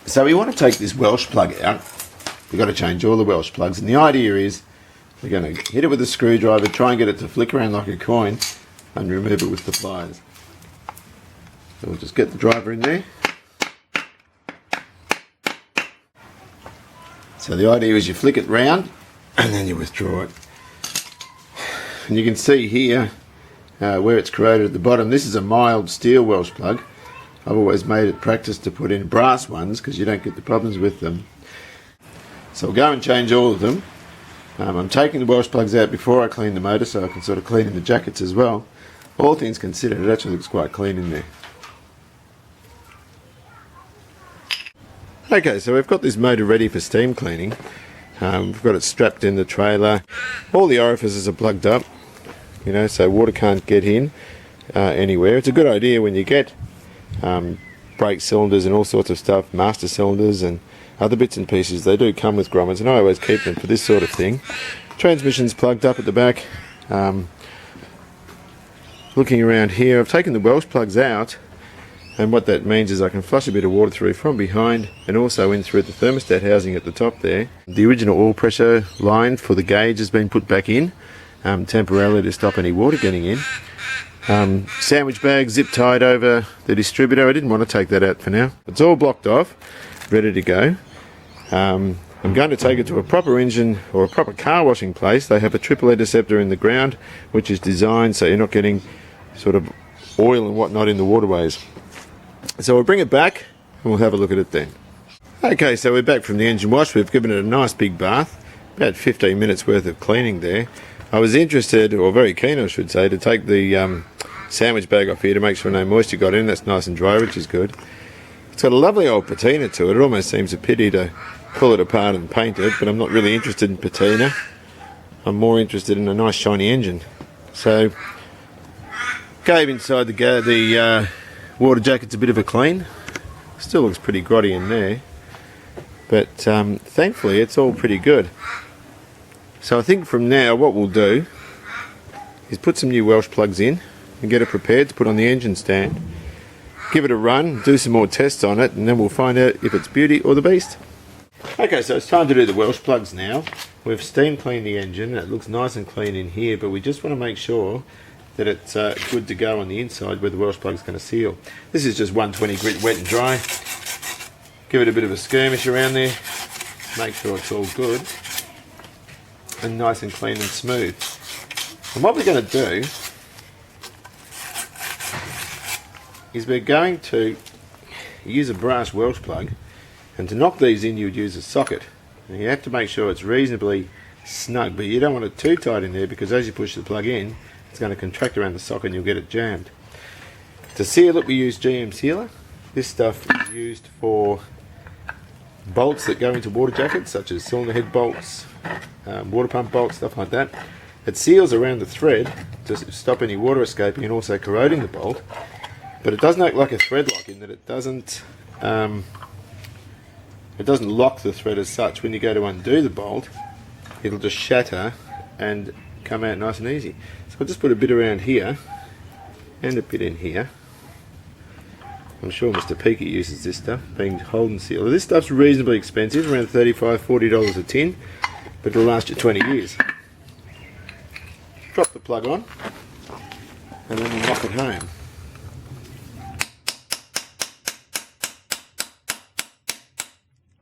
So we want to take this Welsh plug out. We've got to change all the Welsh plugs, and the idea is we're going to hit it with a screwdriver, try and get it to flick around like a coin, and remove it with the pliers. So we'll just get the driver in there. So the idea is you flick it round and then you withdraw it. And you can see here where it's corroded at the bottom. This is a mild steel Welsh plug. I've always made it practice to put in brass ones because you don't get the problems with them. So we'll go and change all of them. I'm taking the Welsh plugs out before I clean the motor so I can sort of clean in the jackets as well. All things considered, it actually looks quite clean in there. Okay, so we've got this motor ready for steam cleaning. We've got it strapped in the trailer. All the orifices are plugged up, you know, so water can't get in anywhere. It's a good idea when you get brake cylinders and all sorts of stuff, master cylinders and other bits and pieces. They do come with grommets, and I always keep them for this sort of thing. Transmission's plugged up at the back. Looking around here, I've taken the Welsh plugs out, and what that means is I can flush a bit of water through from behind and also in through the thermostat housing at the top there. The original oil pressure line for the gauge has been put back in temporarily to stop any water getting in. Sandwich bag zip tied over the distributor. I didn't want to take that out for now. It's all blocked off, ready to go. I'm going to take it to a proper engine or a proper car washing place. They have a triple interceptor in the ground which is designed so you're not getting sort of oil and whatnot in the waterways. So we'll bring it back and we'll have a look at it then. Okay, so we're back from the engine wash. We've given it a nice big bath, about 15 minutes worth of cleaning there. I was interested, or very keen I should say, to take the sandwich bag off here to make sure no moisture got in. That's nice and dry, which is good. It's got a lovely old patina to it. It almost seems a pity to pull it apart and paint it, but I'm not really interested in patina. I'm more interested in a nice shiny engine. So gave inside the water jacket's a bit of a clean. Still looks pretty grotty in there, but thankfully it's all pretty good. So I think from now what we'll do is put some new Welsh plugs in and get it prepared to put on the engine stand, give it a run, do some more tests on it, and then we'll find out if it's beauty or the beast. Okay, so it's time to do the Welsh plugs now. We've steam cleaned the engine. It looks nice and clean in here, but we just want to make sure that it's good to go on the inside where the Welsh plug is going to seal. This is just 120 grit wet and dry. Give it a bit of a skirmish around there, make sure it's all good and nice and clean and smooth. And what we're going to do is we're going to use a brass Welsh plug, and to knock these in you would use a socket. And you have to make sure it's reasonably snug, but you don't want it too tight in there because as you push the plug in it's going to contract around the socket and you'll get it jammed. To seal it we use GM sealer. This stuff is used for bolts that go into water jackets such as cylinder head bolts, water pump bolts, stuff like that. It seals around the thread to stop any water escaping and also corroding the bolt, but it doesn't act like a thread lock in that it doesn't lock the thread as such. When you go to undo the bolt it'll just shatter and come out nice and easy. So I'll just put a bit around here and a bit in here. I'm sure Mr. Peaky uses this stuff, being Holden sealer. This stuff's reasonably expensive, around $35–40 a tin, but it'll last you 20 years. Drop the plug on and then we'll knock it home.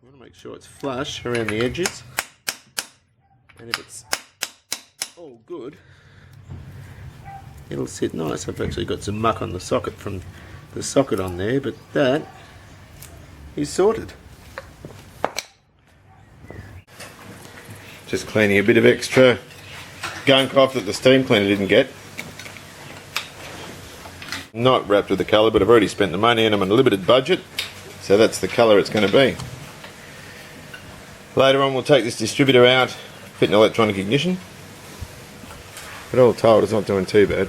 You want to make sure it's flush around the edges, and if it's all good it'll sit nice. I've actually got some muck on the socket from the socket on there, but that is sorted. Just cleaning a bit of extra gunk off that the steam cleaner didn't get. Not wrapped with the colour, but I've already spent the money and I'm on a limited budget, so that's the colour it's going to be. Later on we'll take this distributor out, fit an electronic ignition, but all told it's not doing too bad.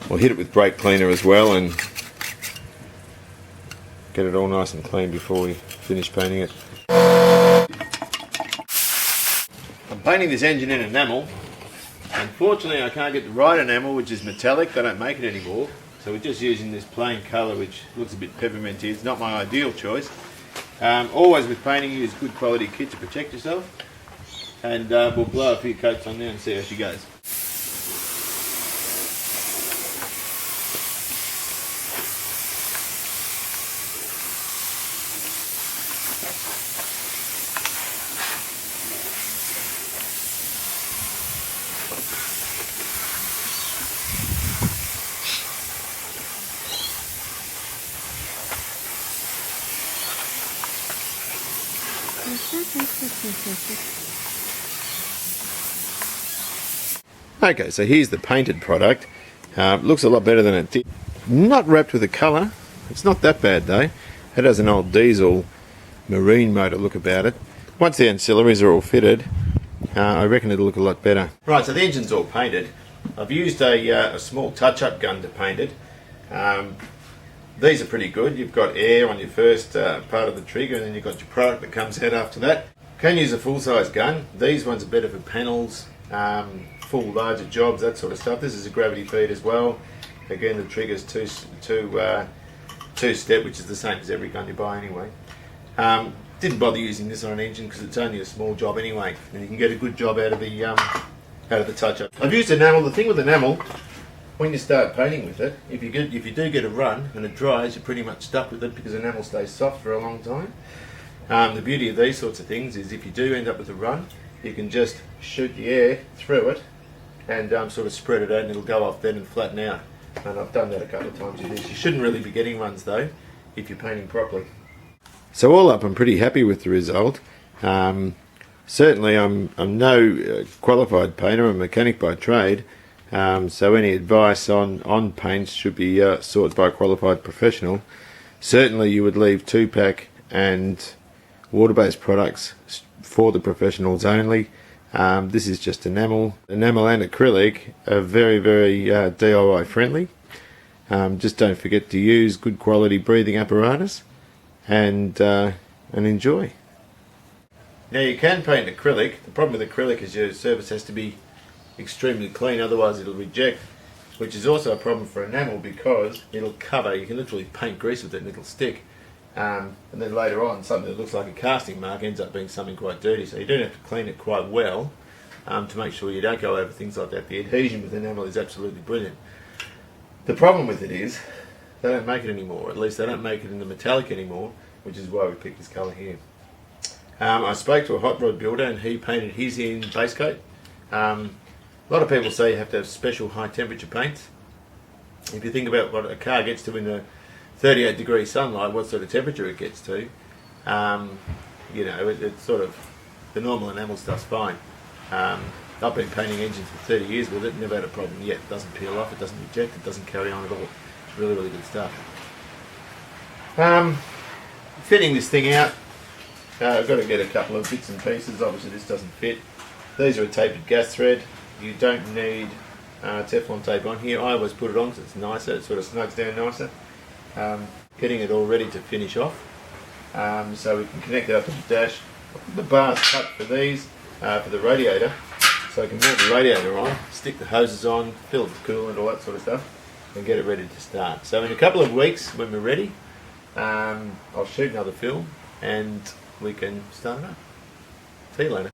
We'll hit it with brake cleaner as well and get it all nice and clean before we finish painting it. I'm painting this engine in enamel. Unfortunately I can't get the right enamel, which is metallic. They don't make it anymore. So we're just using this plain colour which looks a bit pepperminty. It's not my ideal choice. Always with painting, use good quality kit to protect yourself. And we'll blow a few coats on there and see how she goes. Okay, so here's the painted product. Looks a lot better than it did. Not wrapped with a colour. It's not that bad though. It has an old diesel marine motor look about it. Once the ancillaries are all fitted, I reckon it'll look a lot better. Right, so the engine's all painted. I've used a small touch-up gun to paint it. These are pretty good. You've got air on your first part of the trigger, and then you've got your product that comes out after that. Can use a full-size gun. These ones are better for panels, full larger jobs, that sort of stuff. This is a gravity feed as well. Again, the trigger's two-step, which is the same as every gun you buy anyway. Didn't bother using this on an engine because it's only a small job anyway, and you can get a good job out of the touch-up. I've used enamel. The thing with enamel, when you start painting with it, if you do get a run and it dries, you're pretty much stuck with it because enamel stays soft for a long time. The beauty of these sorts of things is if you do end up with a run, you can just shoot the air through it and sort of spread it out, and it'll go off then and flatten out. And I've done that a couple of times with this. You shouldn't really be getting runs though if you're painting properly. So all up, I'm pretty happy with the result. Certainly I'm no qualified painter, I'm a mechanic by trade, so any advice on paints should be sought by a qualified professional. Certainly you would leave 2-pack and water-based products for the professionals only. This is just enamel. Enamel and acrylic are very, very DIY friendly. Just don't forget to use good quality breathing apparatus and enjoy. Now you can paint acrylic. The problem with acrylic is your surface has to be extremely clean, otherwise it'll reject, which is also a problem for enamel because it'll cover. You can literally paint grease with it and it'll stick. And then later on, something that looks like a casting mark ends up being something quite dirty. So you do have to clean it quite well to make sure you don't go over things like that. The adhesion with enamel is absolutely brilliant. The problem with it is they don't make it anymore. At least they don't make it in the metallic anymore, which is why we picked this colour here. I spoke to a hot rod builder and he painted his in base coat. A lot of people say you have to have special high temperature paints. If you think about what a car gets to in the 38 degree sunlight, what sort of temperature it gets to, you know, it's sort of, the normal enamel stuff's fine. I've been painting engines for 30 years with it, never had a problem yet. It doesn't peel off, it doesn't reject, it doesn't carry on at all. It's really, really good stuff. Fitting this thing out, I've got to get a couple of bits and pieces. Obviously this doesn't fit. These are a tapered gas thread. You don't need Teflon tape on here. I always put it on because it's nicer, it sort of snugs down nicer. Getting it all ready to finish off, so we can connect it up to the dash. The bar's cut for these, for the radiator, so I can mount the radiator on, stick the hoses on, fill it with coolant, all that sort of stuff, and get it ready to start. So in a couple of weeks when we're ready, I'll shoot another film and we can start it up. See you later.